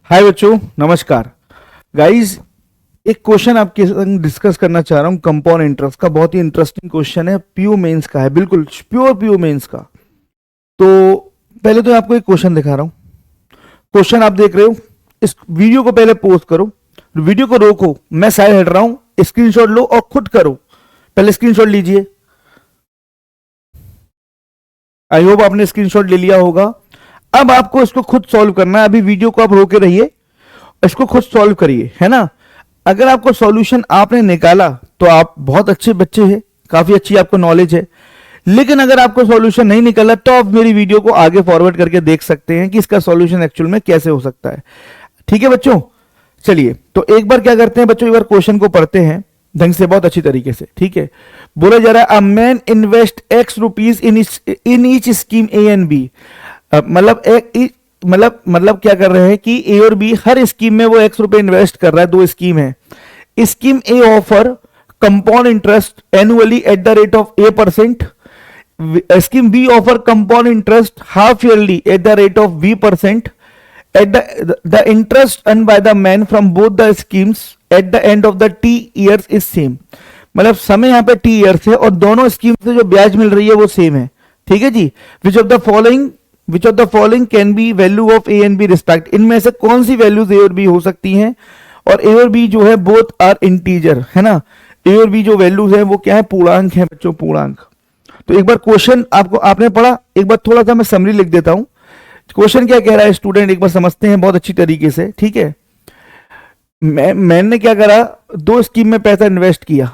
हाय बच्चों, नमस्कार गाइस। एक क्वेश्चन आपके संग डिस्कस करना चाह रहा हूँ कंपाउंड इंटरेस्ट का। बहुत ही इंटरेस्टिंग क्वेश्चन है, पीयू मेंस का है, बिल्कुल प्योर पीयू मेंस का। तो पहले तो मैं आपको एक क्वेश्चन दिखा रहा हूँ। क्वेश्चन आप देख रहे हो, इस वीडियो को पहले पोस्ट करो, वीडियो को रोको, मैं साइड हट रहा हूँ, स्क्रीनशॉट लो और खुद करो। पहले स्क्रीनशॉट लीजिए। आई होप आपने स्क्रीनशॉट ले लिया होगा। अब आपको इसको खुद सॉल्व करना है। अभी वीडियो को आप रोके रहिए, इसको खुद सॉल्व करिए, है ना। अगर आपको सॉल्यूशन आपने निकाला तो आप बहुत अच्छे बच्चे हैं, काफी अच्छी आपको नॉलेज है। लेकिन अगर आपको सॉल्यूशन नहीं निकाला तो आप मेरी वीडियो को आगे फॉरवर्ड करके देख सकते हैं कि इसका सॉल्यूशन एक्चुअल में कैसे हो सकता है। ठीक है बच्चों, चलिए तो एक बार क्या करते हैं बच्चों, एक बार क्वेश्चन को पढ़ते हैं ढंग से, बहुत अच्छी तरीके से। ठीक है, बोला जा रहा है a man invest x rupees in each scheme A and B. मतलब मतलब क्या कर रहे हैं कि ए और बी हर स्कीम में वो एक्स रुपए इन्वेस्ट कर रहा है। दो स्कीम है। Scheme A offer compound interest annually at the rate of A%। Scheme B offer compound interest half yearly at the rate of B%। At the interest earn by the man from both the schemes at the end of the T years is same. मतलब समय यहां पे T years है और दोनों scheme से जो ब्याज मिल रही है वो सेम है। ठीक है जी। Which of the following can be value of A and B respect. इनमें से कौन सी वैल्यूज ए और बी हो सकती हैं। और ए और बी जो है बोथ आर इंटीजर, है ना। ए और बी जो वैल्यूज है वो क्या है, पूर्णांक है बच्चों, पूर्णांक। तो एक बार क्वेश्चन आपको आपने पढ़ा, एक बार थोड़ा सा मैं समरी लिख देता हूं। क्वेश्चन क्या कह रहा है स्टूडेंट, एक बार समझते हैं बहुत अच्छी तरीके से। ठीक है, मैंने क्या करा, दो स्कीम में पैसा इन्वेस्ट किया,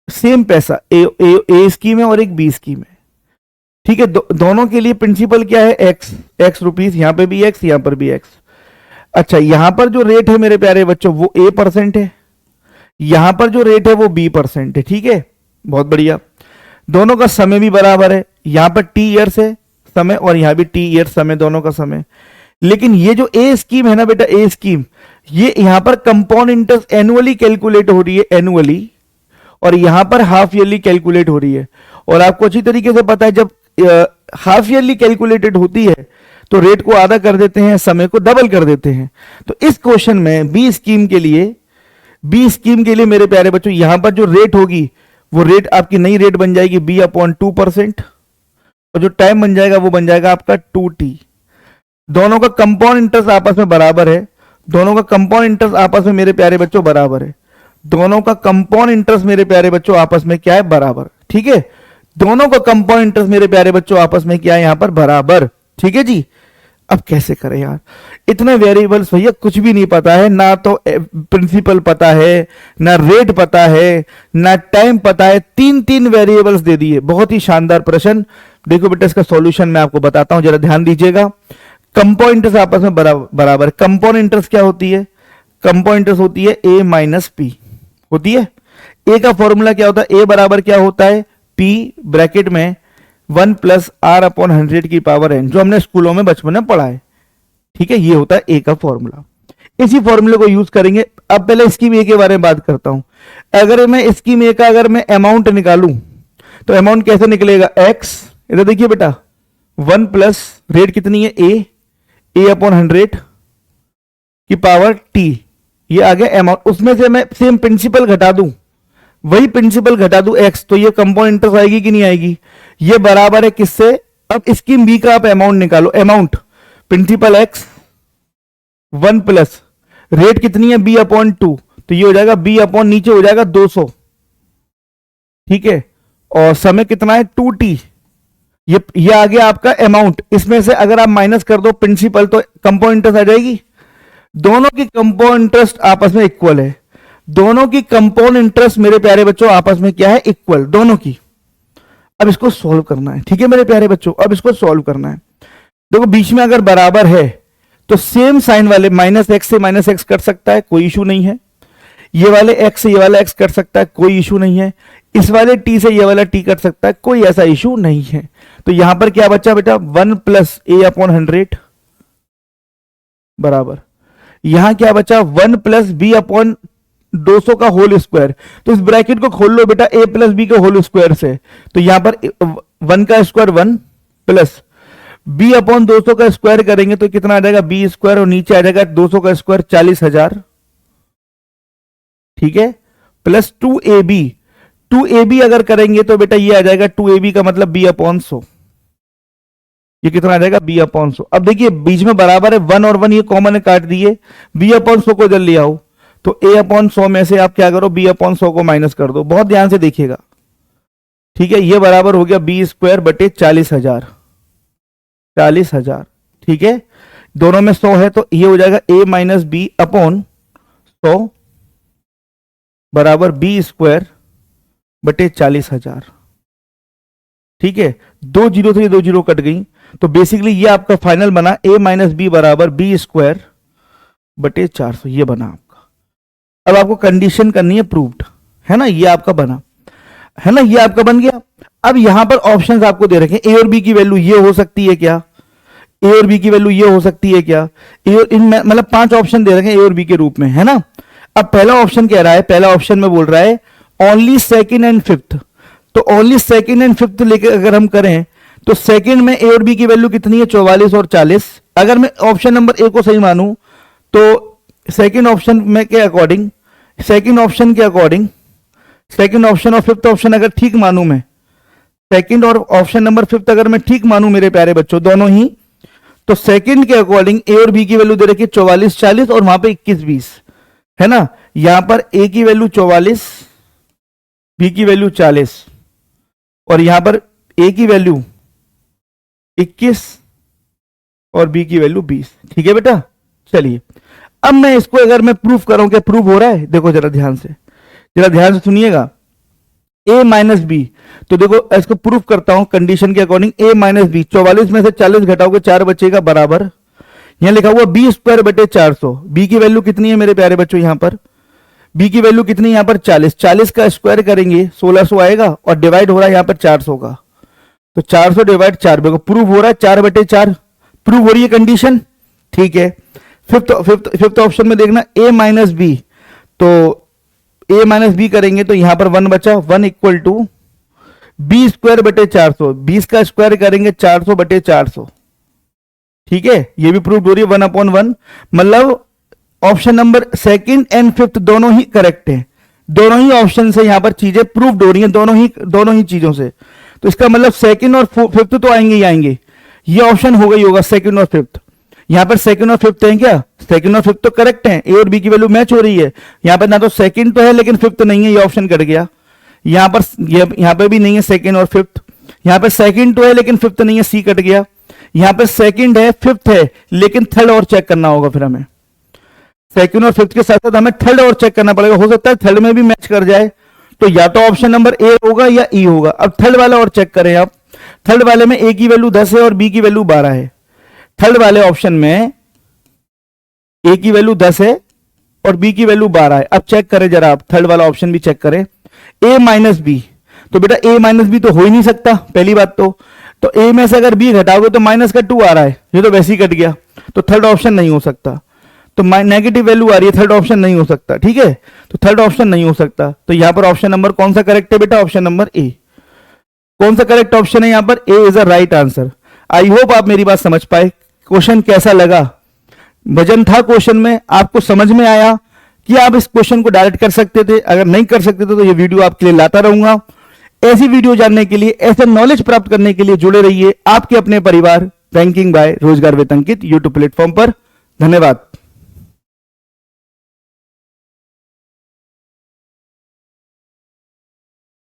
सेम पैसा, ए स्कीम है और एक बी स्कीम है। ठीक है, दोनों के लिए प्रिंसिपल क्या है, एक्स रुपीज, यहां पे भी एक्स, यहां पर भी एक्स। अच्छा, यहां पर जो रेट है मेरे प्यारे बच्चों वो A% है, यहां पर जो रेट है वो B% है। ठीक है, बहुत बढ़िया। दोनों का समय भी बराबर है, यहां पर T years है समय और यहां भी T years समय, दोनों का समय। लेकिन ये जो ए स्कीम है ना बेटा, ए स्कीम, ये यहां पर कंपाउंड इंटरेस्ट एनुअली कैलकुलेट हो रही है, एनुअली, और यहां पर हाफ ईयरली कैलकुलेट हो रही है। और आपको अच्छी तरीके से पता है जब हाफ ईयरली कैलकुलेटेड होती है तो रेट को आधा कर देते हैं, समय को डबल कर देते हैं। तो इस क्वेश्चन में बी स्कीम के लिए मेरे प्यारे बच्चों यहां पर जो रेट होगी वो रेट आपकी नई रेट बन जाएगी B/2%, और जो टाइम बन जाएगा वो बन जाएगा आपका 2T। दोनों का कंपाउंड इंटरेस्ट आपस में बराबर है, दोनों का कंपाउंड इंटरेस्ट आपस में मेरे प्यारे बच्चों बराबर है, दोनों का कंपाउंड इंटरेस्ट मेरे प्यारे बच्चों आपस में क्या है, बराबर। ठीक है, दोनों का कंपाउंड इंटरेस्ट मेरे प्यारे बच्चों आपस में क्या है, यहां पर बराबर। ठीक है जी। अब कैसे करें यार, इतने वेरिएबल्स भैया, कुछ भी नहीं पता है ना, तो प्रिंसिपल पता है ना, रेट पता है ना, टाइम पता है, तीन तीन वेरिएबल्स दे दिए। बहुत ही शानदार प्रश्न। देखो बेटा, इसका सॉल्यूशन मैं आपको बताता हूं, जरा ध्यान दीजिएगा। कंपाउंड इंटरेस्ट आपस में बराबर। कंपाउंड इंटरेस्ट क्या होती है, कंपाउंड इंटरेस्ट होती है A-P होती है। ए का फॉर्मूला क्या होता है, ए बराबर क्या होता है, P ब्रैकेट में 1 + R/100 की पावर n, जो हमने स्कूलों में बचपन में पढ़ा है। ठीक है, ये होता है ए का फॉर्मूला। इसी फॉर्मूले को यूज करेंगे। अब पहले स्कीम ए के बारे में बात करता हूं। अगर मैं स्कीम ए का अगर मैं अमाउंट निकालूं तो अमाउंट कैसे निकलेगा, x, इधर देखिए बेटा, 1 प्लस रेट कितनी है, A/100 की पावर t, ये आ गया अमाउंट। उसमें से मैं सेम प्रिंसिपल घटा दूं, वही प्रिंसिपल घटा दूं x, तो ये कंपाउंड इंटरेस्ट आएगी कि नहीं आएगी, ये बराबर है किससे। अब स्कीम बी का आप अमाउंट निकालो, amount principal x 1 plus rate कितनी है B/2, तो ये हो जाएगा B/ नीचे हो जाएगा 200। ठीक है, और समय कितना है 2T। ये आ गया आपका अमाउंट। इसमें से अगर आप माइनस कर दो प्रिंसिपल तो कंपाउंड इंटरेस्ट आ जाएगी। दोनों की कंपाउंड इंटरेस्ट आपस में इक्वल है, दोनों की कंपाउंड इंटरेस्ट मेरे प्यारे बच्चों आपस में क्या है, इक्वल, दोनों की। अब इसको सॉल्व करना है। ठीक है मेरे प्यारे बच्चों, अब इसको सॉल्व करना है। देखो बीच में अगर बराबर है तो सेम साइन वाले -x से -x कट सकता है, कोई इशू नहीं है। ये वाले x से ये वाला x कट सकता है, कोई इशू नहीं है। इस वाले t से ये वाला t कट सकता है, कोई ऐसा इशू नहीं है। तो यहां पर क्या बचा बेटा, 1 + A/100 बराबर, यहां क्या बचा, 1 + B/200 का होल स्क्वायर। तो इस ब्रैकेट को खोल लो बेटा, A + B के होल स्क्वायर से। तो यहां पर 1 का स्क्वायर 1 प्लस बी अपॉन 200 का स्क्वायर करेंगे तो कितना आ जाएगा बी स्क्वायर, और नीचे आ जाएगा 200 का स्क्वायर 40,000, ठीक है, प्लस 2ab। 2ab अगर करेंगे तो बेटा ये आ जाएगा 2ab का मतलब बी अपॉन 100, ये कितना आ जाएगा बी अपॉन 100। अब देखिए बीच में बराबर है 1 और 1 ये कॉमन काट दिए, बी अपॉन 100 को जल ले आओ तो ए अपॉन 100 में से आप क्या करो बी अपॉन 100 को माइनस कर दो, बहुत ध्यान से देखिएगा, ठीक है। ये बराबर हो गया बी स्क्वायर बटे 40,000, 40,000, ठीक है। दोनों में 100 है तो ये हो जाएगा ए माइनस बी अपॉन 100 बराबर बी स्क्वायर बटे 40,000, ठीक है। 2 जीरो से 2 जीरो कट गई, तो बेसिकली ये आपका फाइनल बना ए माइनस बी बराबर बी स्क्वायर बटे 400, ये बना आपका। अब आपको कंडीशन करनी है प्रूव्ड, है ना, ये आपका बना, है ना, ये आपका बन गया। अब यहां पर ऑप्शंस आपको दे रखे हैं, ए और बी की वैल्यू ये हो सकती है क्या, ए और बी की वैल्यू ये हो सकती है क्या, इनमें मतलब 5 ऑप्शन दे रखे हैं ए और बी के रूप में, है ना। अब पहला ऑप्शन कह रहा है, पहला ऑप्शन में बोल रहा है ओनली सेकंड एंड फिफ्थ, तो ओनली सेकंड एंड फिफ्थ लेकर अगर हम करें तो सेकंड में ए और बी की वैल्यू कितनी है 44 और 40। अगर मैं ऑप्शन नंबर ए को सही मानूं तो सेकंड ऑप्शन में के अकॉर्डिंग, सेकंड ऑप्शन के अकॉर्डिंग, सेकंड ऑप्शन और फिफ्थ ऑप्शन अगर ठीक मानूं मैं, सेकंड और ऑप्शन नंबर फिफ्थ अगर मैं ठीक मानूं मेरे प्यारे बच्चों दोनों ही, तो सेकंड के अकॉर्डिंग ए और बी की वैल्यू दे रखी 44 40 और वहां पे 21 20, है ना। यहां पर ए की वैल्यू 44, बी की वैल्यू 40 और यहां पर ए की वैल्यू 21 और बी की वैल्यू 20, ठीक है बेटा। चलिए अब मैं इसको अगर मैं प्रूफ करूं कि प्रूफ हो रहा है, देखो जरा ध्यान से सुनिएगा, ए माइनस बी, तो देखो इसको प्रूफ करता हूं कंडीशन के अकॉर्डिंग, ए माइनस बी 44 में से 40 घटाओगे 4 बचेगा बराबर, यहां लिखा हुआ बी स्क्वायर बटे 400, बी की वैल्यू कितनी है मेरे प्यारे बच्चों, यहां पर बी की वैल्यू कितनी है यहां पर 40, 40 का स्क्वायर करेंगे 1600 आएगा और डिवाइड हो रहा है यहां पर 400 का, तो 400 डिवाइड 4 प्रूव हो रहा है 4 बटे 4, प्रूव हो रही है कंडीशन, ठीक है। फिफ्थ ऑप्शन में देखना ए माइनस बी, तो ए माइनस बी करेंगे तो यहां पर 1 बचा, 1 इक्वल टू बी स्क्वायर बटे 400, 20 का स्क्वायर करेंगे 400 बटे 400, ठीक है। ये भी प्रूव हो रही है 1 अपॉन 1, मतलब option number second and fifth दोनों ही करेक्ट है, दोनों ही ऑप्शन से यहां पर चीजें प्रूव्ड हो रही हैं, दोनों ही चीजों से, तो इसका मतलब सेकंड और फिफ्थ तो आएंगे ही आएंगे, ये ऑप्शन हो गई होगा सेकंड और फिफ्थ। यहां पर सेकंड और फिफ्थ है क्या, सेकंड और फिफ्थ तो करेक्ट है, ए और बी की वैल्यू मैच हो रही है, यहां पर ना तो सेकंड तो है लेकिन फिफ्थ नहीं है, ये ऑप्शन कट गया। यहां पर भी नहीं है सेकंड और फिफ्थ, यहां पर सेकंड तो है लेकिन फिफ्थ नहीं है, सी कट गया। यहां पर सेकंड है फिफ्थ है लेकिन थर्ड और चेक करना होगा, फिर हमें सेकंड और फिफ्थ के साथ साथ हमें थर्ड और चेक करना पड़ेगा, हो सकता है थर्ड में भी मैच कर जाए, तो या तो ऑप्शन नंबर ए होगा या ई होगा। अब थर्ड वाला और चेक करें आप, थर्ड वाले में ए की वैल्यू 10 है और बी की वैल्यू 12 है, थर्ड वाले ऑप्शन में ए की वैल्यू 10 है और बी की वैल्यू 12 है। अब चेक करें जरा आप, थर्ड वाला ऑप्शन भी चेक करें, ए माइनस बी, तो बेटा ए माइनस बी तो हो ही नहीं सकता पहली बात, तो ए में से अगर बी घटाओगे तो माइनस का 2 आ रहा है, ये तो वैसे ही कट गया, तो थर्ड ऑप्शन नहीं हो सकता, तो नेगेटिव वैल्यू आ रही है, थर्ड ऑप्शन नहीं हो सकता, ठीक है, तो थर्ड ऑप्शन नहीं हो सकता। तो यहां पर ऑप्शन नंबर कौन सा करेक्ट है बेटा, ऑप्शन नंबर ए। कौन सा करेक्ट ऑप्शन है यहां पर, A is a right answer. I hope आप मेरी बात समझ पाए। क्वेश्चन कैसा लगा, वजन था क्वेश्चन में, आपको समझ में आया कि आप इस क्वेश्चन को डायरेक्ट कर सकते थे, अगर नहीं कर सकते थे तो ये वीडियो आपके लिए लाता रहूंगा। ऐसी वीडियो जानने के लिए, ऐसे नॉलेज प्राप्त करने के लिए जुड़े रहिए आपके अपने परिवार बैंकिंग बाय रोजगार विद अंकित यूट्यूब प्लेटफॉर्म पर। धन्यवाद।